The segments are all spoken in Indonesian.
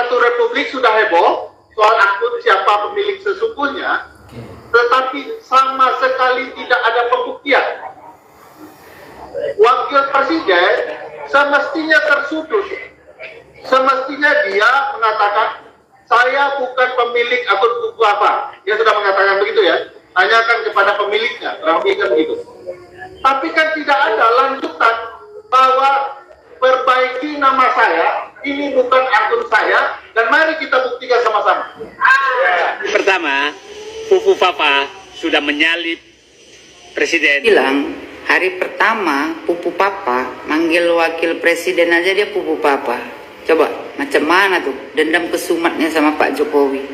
Satu Republik sudah heboh soal akun siapa pemilik sesungguhnya, tetapi sama sekali tidak ada pembuktian. Wakil Presiden semestinya tersudut. Semestinya dia mengatakan, saya bukan pemilik akun buku apa. Dia sudah mengatakan begitu ya. Tanyakan kepada pemiliknya, kan begitu. Tapi kan tidak ada lanjutan bahwa perbaiki nama saya, ini bukan akun saya, dan mari kita buktikan sama-sama. Pertama, Fufu Papa sudah menyalip Presiden. Bilang hari pertama Pupu Papa manggil wakil presiden aja dia Pupu Papa. Coba macam mana tuh dendam kesumatnya sama Pak Jokowi.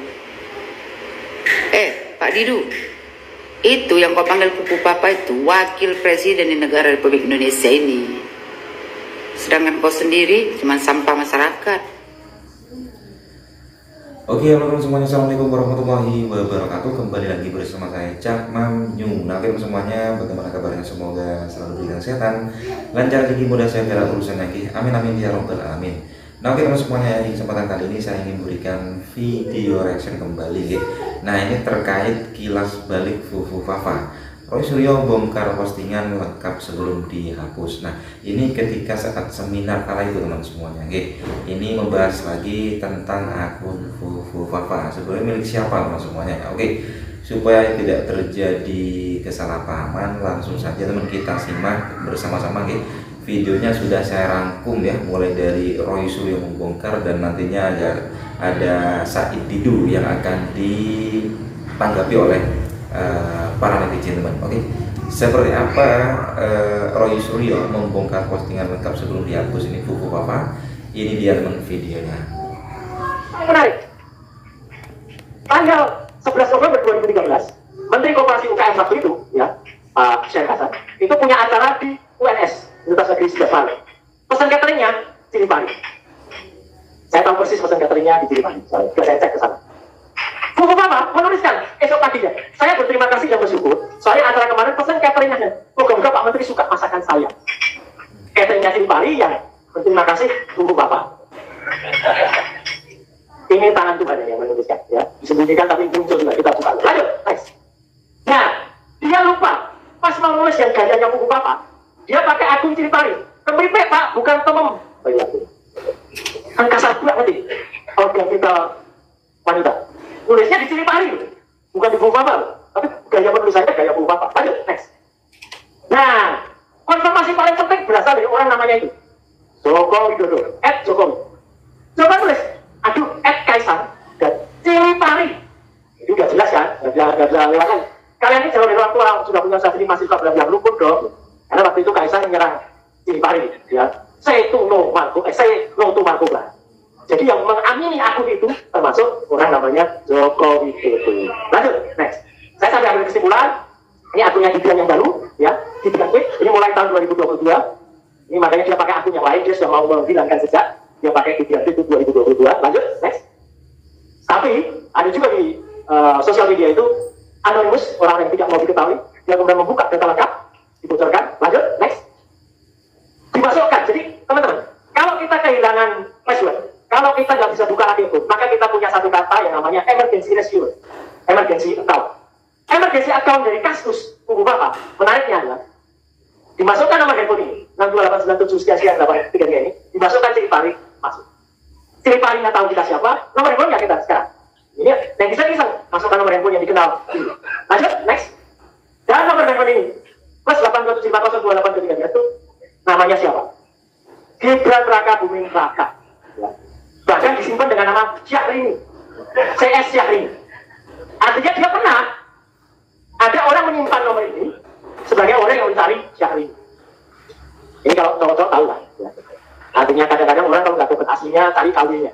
Pak Didu, itu yang kau panggil Pupu Papa itu wakil presiden di negara Republik Indonesia ini. Sedangkan kau sendiri cuma sampah masyarakat. Oke, halo teman semuanya, assalamualaikum warahmatullahi wabarakatuh. Kembali lagi bersama saya Cak Mam Nyu. Nah, oke semuanya, bagaimana kabarnya? Semoga selalu diberikan kesehatan, lancar, rezeki, mudah, sehat dalam urusan lagi. Amin amin ya robbal alamin. Nah, oke teman semuanya, di kesempatan kali ini saya ingin memberikan video reaction kembali. Nah, ini terkait kilas balik Fufu Papa. Roy Suryo bongkar postingan lengkap sebelum dihapus. Nah, ini ketika saat seminar kala itu teman semuanya. Ini membahas lagi tentang akun Fufu Papa. Sebenarnya milik siapa teman semuanya? Supaya tidak terjadi kesalahpahaman, langsung saja teman kita simak bersama-sama. Videonya sudah saya rangkum ya, mulai dari Roy Suryo membongkar dan nantinya ada Said Didu yang akan ditanggapi oleh para netizen teman. Seperti apa Roy Suryo membongkar postingan lengkap sebelum dihapus ini Fufu Papa? Ini dia teman videonya. Menarik. Tanggal 11 November 2013, Menteri Koperasi UKM waktu itu, ya, Pak Syed Hasan, itu punya acara di UNS, Universitas Negeri 11 Maret. Pesan cateringnya Cilipari. Saya tahu persis pesan cateringnya di Cilipari. Saya cek ke sana. Fufu Papa menuliskan esok paginya, saya berterima kasih dan bersyukur soalnya acara kemarin pesan cateringnya, moga-moga Pak Menteri suka masakan saya. Cateringnya Cilipari yang berterima kasih Fufu Papa. Ini tangan Tuhan yang menuliskan, ya, disembunyikan tapi muncul juga, kita buka. Lanjut, next. Nah, dia lupa pas mau nulis yang gayanya Fufu Papa, dia pakai akun Cilipari. Kemripe Pak, bukan temem. Kan kasar pula nanti. Organ vital wanita. Nulisnya di Cilipari, bukan di Fufu Papa, tapi gaya penulisannya gaya Fufu Papa. Lanjut, next. Nah, konfirmasi paling penting berasal dari orang namanya itu Joko Widodo, @Jokowi. Coba tulis, aduh, @Kaisang dan Cilipari. Itu udah jelas kan? Gak bisa lewatkan. Kalian ini jauh dari orang tua, sudah punya strategi mahasiswa belajar rukun dong. Karena waktu itu Kaisang menyerang Cilipari, ya. Say no to Markoba. Jadi yang mengamini akun itu termasuk orang namanya Joko Widodo. Lanjut, next. Saya sampai ambil kesimpulan, ini akunnya Gibran yang baru, ya, Gibran Quick, ini mulai tahun 2022. Ini makanya dia pakai akun yang lain, dia sudah mau menghilangkan jejak, dia pakai Gibran itu 2022. Lanjut, next. Tapi ada juga di sosial media itu anonymous, orang yang tidak mau diketahui, dia kemudian membuka data lengkap, dibocorkan. Lanjut, next. Dimasukkan. Jadi teman-teman, kalau kita kehilangan password, kalau kita nggak bisa buka lagi itu, maka kita punya satu kata yang namanya emergency rescue, emergency account. Emergency account dari kasus Fufu Papa, menariknya adalah dimasukkan nomor handphone ini 62897 sekian 833 ini, dimasukkan Cilipari, masuk. Cilipari nggak tahu kita siapa, nomor handphone nggak kita sekarang. Ini yang bisa masukkan nomor handphone yang dikenal. Lanjut, next. Dan nomor handphone ini plus 827502833 itu namanya siapa? Gibran Raka Buming Raka. Ya. Bahkan disimpan dengan nama Syahrini, CS Syahrini. Artinya dia pernah ada orang menyimpan nomor ini sebagai orang yang mencari Syahrini. Ini kalau cowok-cowok tahu lah. Ya. Artinya kadang-kadang orang kalau nggak dapat aslinya cari kawinnya.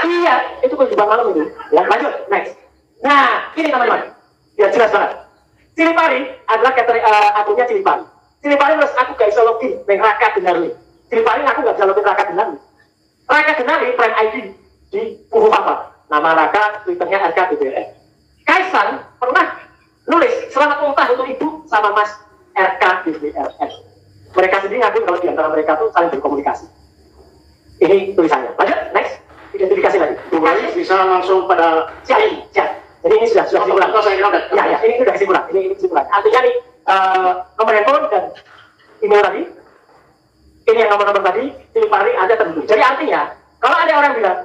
Iya, itu kehidupan malam itu. Ya, lanjut, next. Nah, ini teman-teman, ya jelas banget. Cilipari adalah akunnya Cilipari. Cilipari terus aku gak bisa login dengan Raka Denarli. Cilipari aku gak bisa login Raka Denarli. Raka Denarli prime ID di Fufu Papa. Nama Raka, Twitternya RK BBRN. Kaisang pernah nulis selamat ulang tahun untuk ibu sama Mas RK BBRN. Mereka sendiri ngaku kalau di antara mereka tuh saling berkomunikasi. Ini tulisannya. Lanjut, next. Identifikasi. bisa langsung pada siap ini, siap. Jadi ini sudah kesimpulan. Ya, ini sudah kesimpulan. Ini kesimpulan. Artinya nih nomor handphone dan email tadi, ini yang nomor-nomor tadi, Pilipari ada tertentu. Jadi artinya kalau ada orang bilang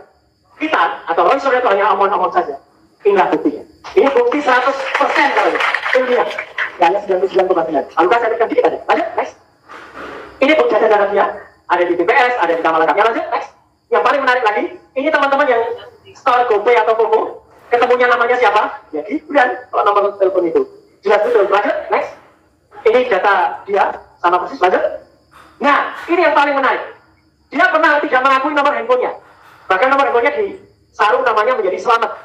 kita atau Roy Suryo itu hanya omong-omong saja, inilah buktinya. Ini bukti 100% kalau ilmiah. Ya, 99,9. Lalu saya berikan dikit aja. Lanjut, next. Ini bukti data dia, ada di TPS, ada di kamar lengkapnya. Lanjut, next. Yang paling menarik lagi, ini teman-teman yang store GoPay atau Pomo, ketemunya namanya siapa? Ya Gibran, kalau nomor telepon itu. Jelas betul. Lanjut, next. Ini data dia, sama persis. Lanjut. Nah, ini yang paling menarik. Dia pernah tidak mengakui nomor handphonenya. Bahkan nomor handphonenya di sarung namanya menjadi Selamat.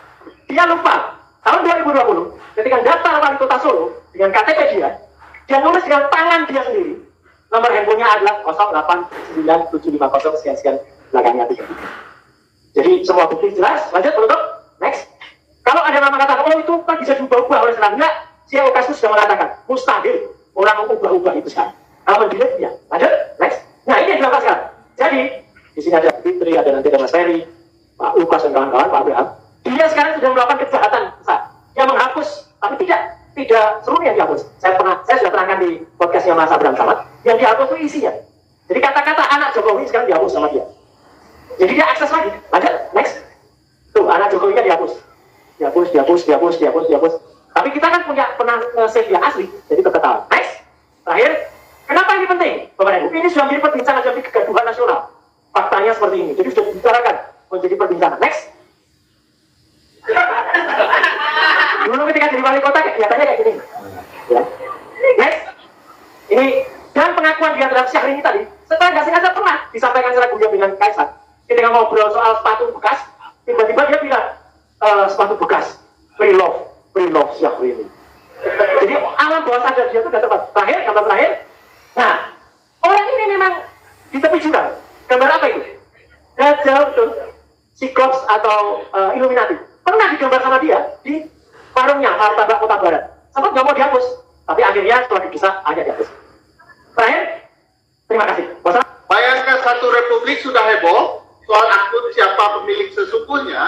Dia lupa. Tahun 2020, ketika daftar wali kota Solo dengan KTP dia nulis dengan tangan dia sendiri. Nomor handphonenya adalah 089750 sekian belakangnya 3. Jadi semua bukti jelas. Lanjut, penutup. Next. Kalau ada nama kata, oh itu kan bisa diubah-ubah oleh sekarang. Enggak. CEO kasus sudah mengatakan mustahil orang mengubah-ubah itu sekarang. Kalau mendelete ya. Lanjut. Next. Nah ini yang dilakukan sekarang. Jadi di sini ada Fitri, ada nanti ada Mas Ferry, Pak Lukas dan kawan-kawan, Pak Abraham. Dia sekarang sudah melakukan kejahatan besar. Dia menghapus, tapi tidak seluruhnya yang dihapus. Saya sudah terangkan di podcastnya Mas Abraham Samad. Yang dihapus itu isinya. Jadi kata-kata anak Jokowi sekarang dihapus sama dia. Jadi dia akses lagi. Lanjut, next. Tuh, anak Jokowi kan dihapus. Dihapus. Tapi kita kan pernah save yang asli, jadi keketahuan. Next. Terakhir, kenapa ini penting? Bapak Ibu, ini sudah menjadi perbincangan, jadi kegaduhan nasional. Faktanya seperti ini. Jadi sudah dibicarakan menjadi perbincangan. Next. Dulu ketika jadi wali kota kelihatannya kayak gini. Ya. Next. Ini dan pengakuan dia terhadap Syahrini tadi, setelah nggak sengaja pernah disampaikan secara guyon dengan Kaisar. Ketika ngobrol soal sepatu bekas, tiba-tiba dia bilang sepatu bekas, free love Syahrini. Jadi alam bawah sadar dia itu sudah tepat. Terakhir, gambar terakhir. Nah, orang ini memang di tepi jurang. Gambar apa itu? Dajjal betul. Siklops atau Illuminati. Pernah digambar sama dia di warungnya Martabak Kota Barat. Sempat nggak mau dihapus, tapi akhirnya setelah didesak hanya dihapus. Terakhir, terima kasih. Wassalamualaikum. Bayangkan satu republik sudah heboh soal akun siapa pemilik sesungguhnya,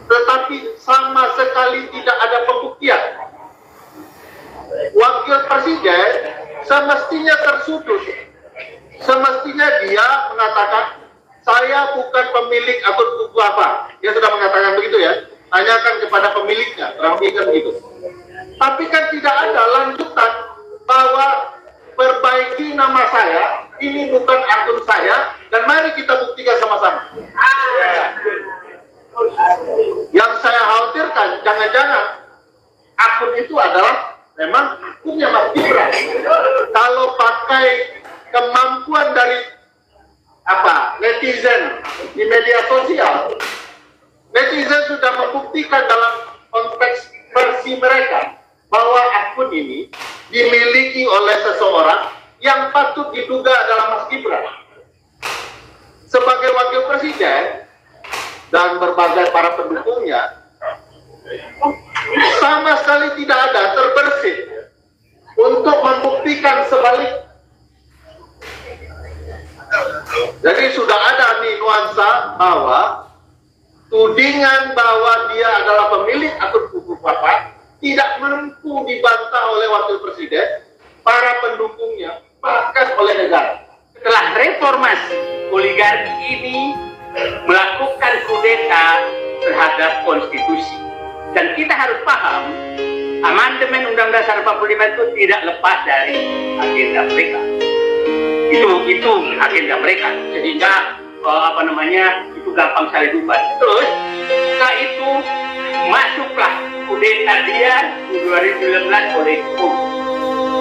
tetapi sama sekali tidak ada pembuktian. Wakil presiden semestinya tersudut. Semestinya dia mengatakan, saya bukan pemilik akun buku apa. Dia sudah mengatakan begitu ya. Tanyakan kepada pemiliknya, kan begitu. Tapi kan tidak ada lanjutan bahwa perbaiki nama saya, ini bukan akun saya, dan mari kita buktikan sama-sama. Yang saya khawatirkan, jangan-jangan akun itu adalah memang akunnya Mas Gibran. Kalau pakai kemampuan dari netizen di media sosial, netizen sudah membuktikan dalam konteks versi mereka bahwa akun ini dimiliki oleh seseorang yang patut diduga adalah Mas Gibran. Sebagai wakil presiden dan berbagai para pendukungnya, sama sekali tidak ada terbersih untuk membuktikan sebalik. Jadi sudah ada nih nuansa bahwa tudingan bahwa dia adalah pemilik akun buku Papa tidak mampu dibantah oleh wakil presiden, para pendukungnya, bahkan oleh negara. Setelah reformasi, oligarki ini melakukan kudeta terhadap konstitusi. Dan kita harus paham, amandemen Undang-Undang Dasar 45 itu tidak lepas dari agenda mereka. Itu agenda mereka. Sehingga itu gampang sekali diubah. Terus setelah itu masuklah kudeta dia 2019 oleh hukum.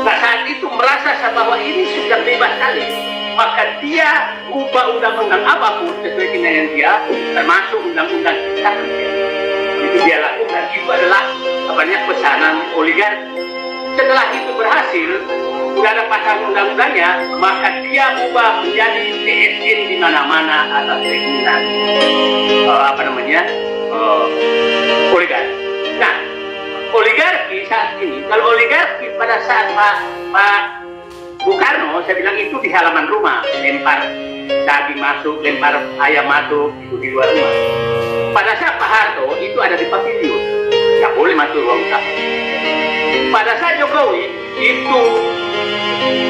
Nah saat itu merasa bahwa ini sudah bebas sekali, maka dia ubah undang-undang apapun sesuai keinginan dia, termasuk undang-undang cipta kerja. Itu dia lakukan. Itu adalah pesanan oligarki. Setelah itu berhasil, sudah ada pasal undang-undangnya, maka dia ubah menjadi TSN di mana-mana atas keinginan oligarki. Nah, oligarki saat ini, kalau oligarki pada saat Pak Bung Karno, saya bilang itu di halaman rumah, lempar daging masuk, lempar ayam masuk, itu di luar rumah. Pada saat Pak Harto itu ada di pavilion, nggak boleh masuk ruang tamu. Pada saat Jokowi itu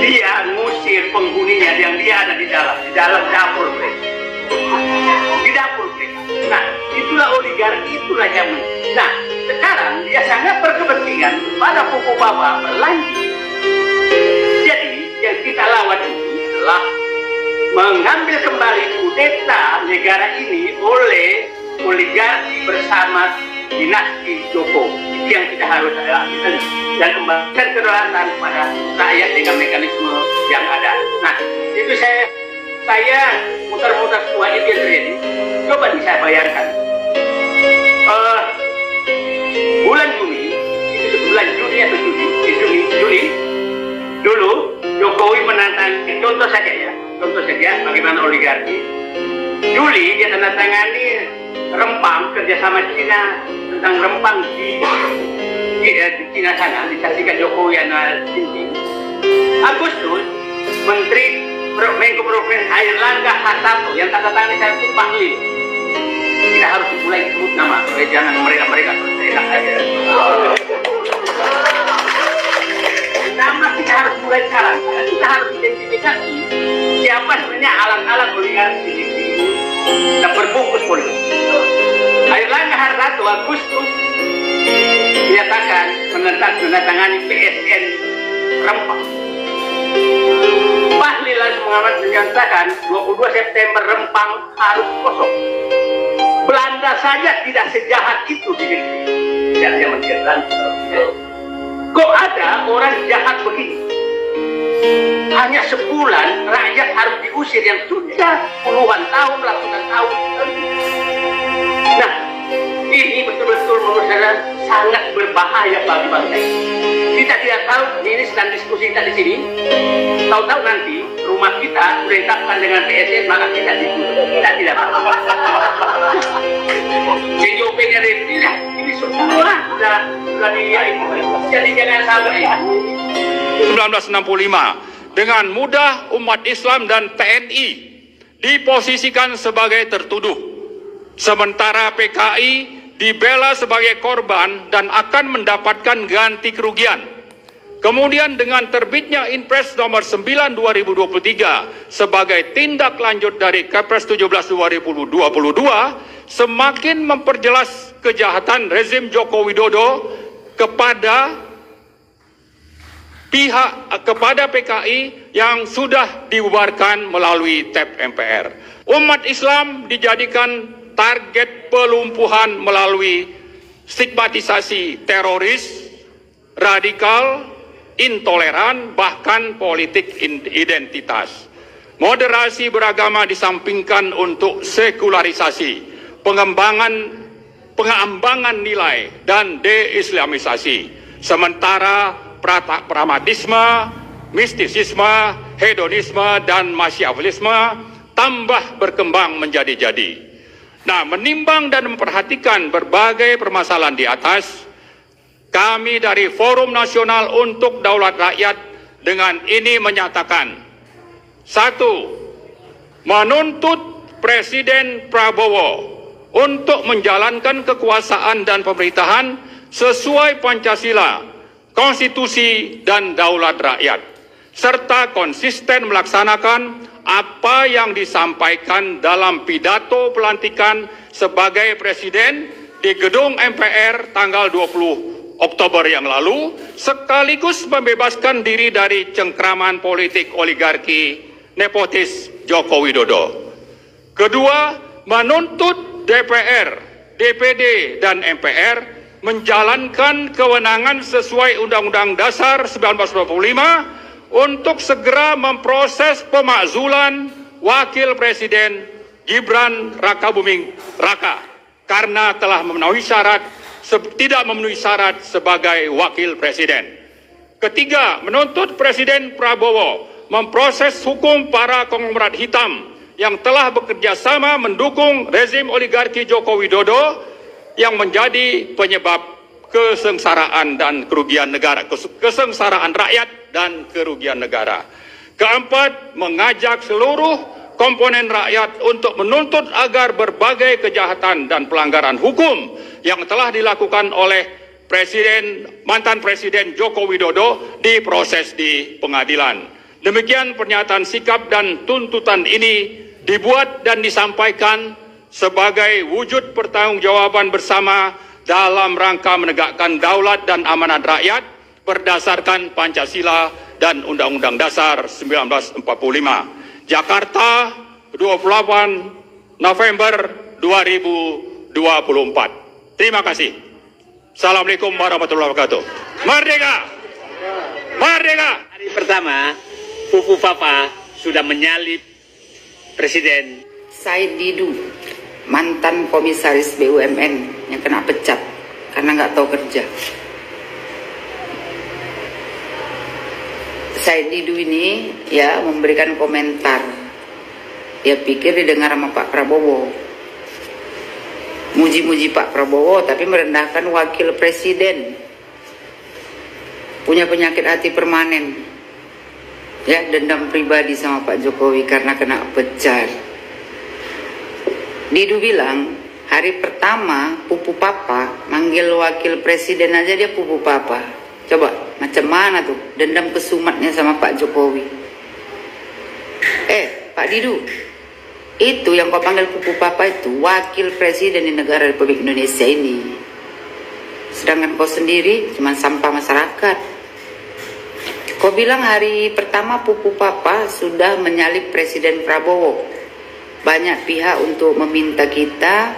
dia ngusir penghuninya yang dia ada di dalam dapur mereka. Di dapur mereka. Nah, itulah oligarki, itulah yang. Nah, sekarang dia sangat berkepentingan pada Pupuk Papa berlanjut. Jadi, yang kita lawan ini adalah mengambil kembali kudeta negara ini oleh oligarki bersama dinasti Jokowi. Itu yang kita harus ambil dan kembalikan kedaulatan kepada rakyat dengan mekanisme yang ada. Nah, itu saya muter-muter semua ini ini. Coba saya bayangkan. Bulan Juni, itu bulan Juni atau Juli, dulu Jokowi menantang, contoh saja bagaimana oligarki. Juli dia tandatangani Rempang kerjasama Cina tentang Rempang di Cina sana, disaksikan Jokowi dan Jinping. Agustus, Menteri Menko Perekonomian Airlangga Hartarto yang tandatangani saya itu Pak Lili. Kita harus mulai sebut nama, jangan mereka enak aja. Nama kita harus mulai sekarang. Kita harus identifikasi siapa sebenarnya alang-alang oligarki ini yang berbungkus politik. Airlangga Hartarto Agustus menyatakan menandatangani PSN Rempang. Bahlil Lahadalia menyatakan 22 September Rempang harus kosong. Belanda saja tidak sejahat itu di negeri. Tidak menjalankan. Kok ada orang jahat begini? Hanya sebulan rakyat harus diusir yang sudah puluhan tahun, ratusan tahun. Nah, ini betul-betul menurut saya sangat berbahaya bagi bangsa ini. Kita tidak tahu, ini sedang diskusi kita di sini. Tahu-tahu nanti rumah kita sudah ditetapkan dengan PSN, maka kita ditutup. Kita tidak tahu. CJOP-nya tidak. Ini semua sudah dilihat. Jadi jangan sampai. 1965 dengan mudah umat Islam dan TNI diposisikan sebagai tertuduh, sementara PKI dibela sebagai korban dan akan mendapatkan ganti kerugian. Kemudian dengan terbitnya Inpres nomor 9 2023 sebagai tindak lanjut dari Kepres 17 2022 semakin memperjelas kejahatan rezim Joko Widodo kepada PKI yang sudah dibubarkan melalui TAP MPR. Umat Islam dijadikan target pelumpuhan melalui stigmatisasi teroris, radikal, intoleran, bahkan politik identitas. Moderasi beragama disampingkan untuk sekularisasi, pengembangan nilai dan deislamisasi. Sementara pragmatisme, mistisisme, hedonisme, dan masyawilisme tambah berkembang menjadi-jadi. Nah, menimbang dan memperhatikan berbagai permasalahan di atas, kami dari Forum Nasional untuk Daulat Rakyat dengan ini menyatakan: 1. Menuntut Presiden Prabowo untuk menjalankan kekuasaan dan pemerintahan sesuai Pancasila, konstitusi, dan daulat rakyat, serta konsisten melaksanakan apa yang disampaikan dalam pidato pelantikan sebagai presiden di gedung MPR tanggal 20 Oktober yang lalu, sekaligus membebaskan diri dari cengkraman politik oligarki nepotis Joko Widodo. Kedua, menuntut DPR, DPD, dan MPR menjalankan kewenangan sesuai Undang-Undang Dasar 1945 untuk segera memproses pemakzulan Wakil Presiden Gibran Rakabuming Raka karena telah tidak memenuhi syarat sebagai Wakil Presiden. Ketiga, menuntut Presiden Prabowo memproses hukum para konglomerat hitam yang telah bekerja sama mendukung rezim oligarki Joko Widodo yang menjadi penyebab kesengsaraan dan kerugian negara, kesengsaraan rakyat dan kerugian negara. Keempat, mengajak seluruh komponen rakyat untuk menuntut agar berbagai kejahatan dan pelanggaran hukum yang telah dilakukan oleh mantan Presiden Joko Widodo diproses di pengadilan. Demikian pernyataan sikap dan tuntutan ini dibuat dan disampaikan sebagai wujud pertanggungjawaban bersama dalam rangka menegakkan daulat dan amanat rakyat berdasarkan Pancasila dan Undang-Undang Dasar 1945. Jakarta, 28 November 2024. Terima kasih. Assalamualaikum warahmatullahi wabarakatuh. Merdeka! Merdeka! Hari pertama, Pupu Papa sudah menyalip Presiden. Said Didu, mantan komisaris BUMN yang kena pecat karena nggak tahu kerja. Said Didu ini ya memberikan komentar. Dia pikir didengar sama Pak Prabowo. Muji-muji Pak Prabowo tapi merendahkan wakil presiden. Punya penyakit hati permanen. Ya, dendam pribadi sama Pak Jokowi karena kena pecat. Didu bilang, hari pertama Pupu Papa manggil wakil presiden aja dia Pupu Papa. Coba, macam mana tuh dendam kesumatnya sama Pak Jokowi. Pak Didu, itu yang kau panggil Pupu Papa itu wakil presiden di negara Republik Indonesia ini. Sedangkan kau sendiri cuma sampah masyarakat. Kau bilang hari pertama Pupu Papa sudah menyalip Presiden Prabowo. Banyak pihak untuk meminta kita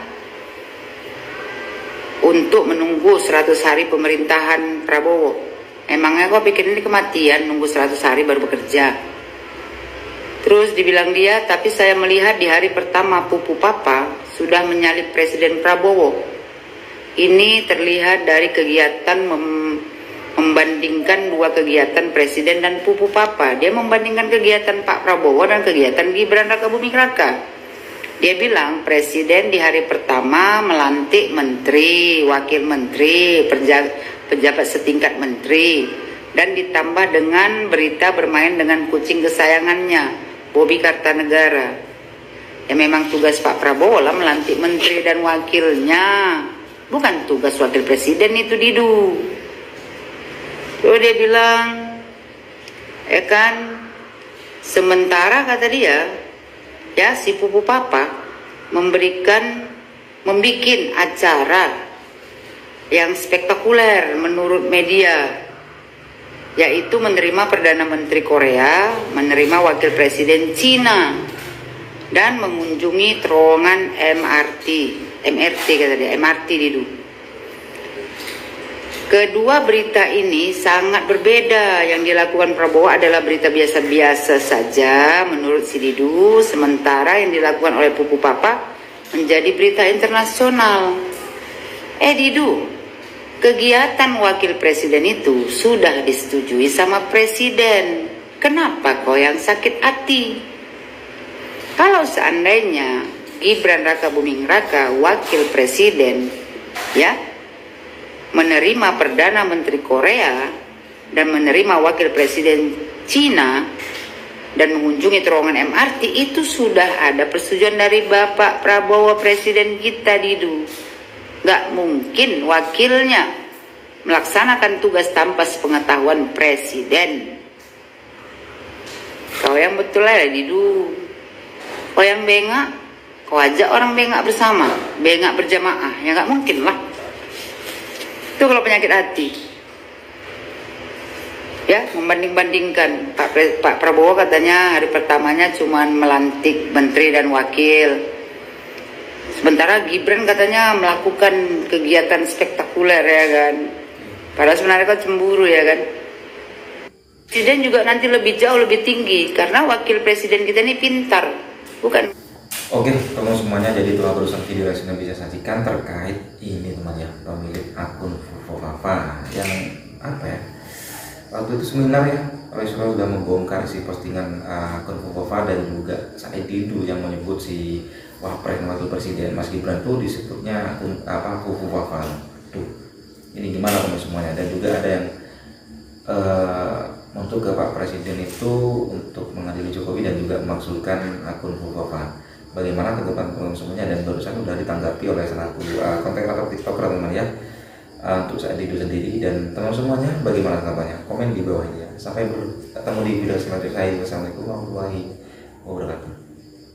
untuk menunggu 100 hari pemerintahan Prabowo. Emangnya kau pikir ini kematian nunggu 100 hari baru bekerja? Terus dibilang dia, tapi saya melihat di hari pertama Pupu Papa sudah menyalip Presiden Prabowo. Ini terlihat dari kegiatan membandingkan dua kegiatan Presiden dan Pupu Papa. Dia membandingkan kegiatan Pak Prabowo dan kegiatan Gibran Rakabuming Raka. Dia bilang Presiden di hari pertama melantik menteri, wakil menteri, pejabat setingkat menteri, dan ditambah dengan berita bermain dengan kucing kesayangannya, Bobi Kartanegara. Ya memang tugas Pak Prabowo lah melantik menteri dan wakilnya, bukan tugas wakil presiden itu Didu. Lalu dia bilang, ya kan, sementara kata dia, ya si Pupu Papa membikin acara yang spektakuler menurut media, yaitu menerima Perdana Menteri Korea, menerima Wakil Presiden Cina, dan mengunjungi terowongan MRT kata dia, MRT Didu. Kedua berita ini sangat berbeda. Yang dilakukan Prabowo adalah berita biasa-biasa saja menurut si Didu, sementara yang dilakukan oleh Pupu Papa menjadi berita internasional. Didu, kegiatan wakil presiden itu sudah disetujui sama presiden. Kenapa kau yang sakit hati? Kalau seandainya Gibran Rakabuming Raka wakil presiden ya menerima Perdana Menteri Korea dan menerima wakil presiden Cina dan mengunjungi terowongan MRT, itu sudah ada persetujuan dari Bapak Prabowo presiden kita Didu. Gak mungkin wakilnya melaksanakan tugas tanpa sepengetahuan presiden. Kau yang betul aja Didu. Kau yang bengak, kau ajak orang bengak bersama, bengak berjamaah, ya gak mungkin lah. Itu kalau penyakit hati. Ya, membanding-bandingkan. Pak Prabowo katanya hari pertamanya cuma melantik menteri dan wakil. Sementara Gibran katanya melakukan kegiatan spektakuler ya kan. Padahal sebenarnya kok cemburu ya kan. Presiden juga nanti lebih jauh lebih tinggi karena wakil presiden kita ini pintar, bukan? Oke, teman semuanya, jadi itulah barusan video reaksi yang bisa sajikan terkait ini teman ya, pemilik akun Pupu Papa yang apa ya, waktu itu seminar ya, Rasulullah sudah membongkar si postingan akun Pupu Papa dan juga Said Didu yang menyebut si Wapres wakil presiden Mas Gibran tuh disebutnya akun Pupu Papa. Tuh, ini gimana teman semuanya? Dan juga ada yang untuk ke Pak Presiden itu untuk mengadili Jokowi dan juga memakzulkan akun Pupapa. Bagaimana tanggapan semuanya, dan barusan sudah ditanggapi oleh salah satu konten kreator TikToker teman-teman ya, untuk saat itu sendiri. Dan teman semuanya bagaimana tanggapannya? Komen di bawah ini ya. Sampai bertemu di video selanjutnya. Wassalamualaikum warahmatullahi wabarakatuh.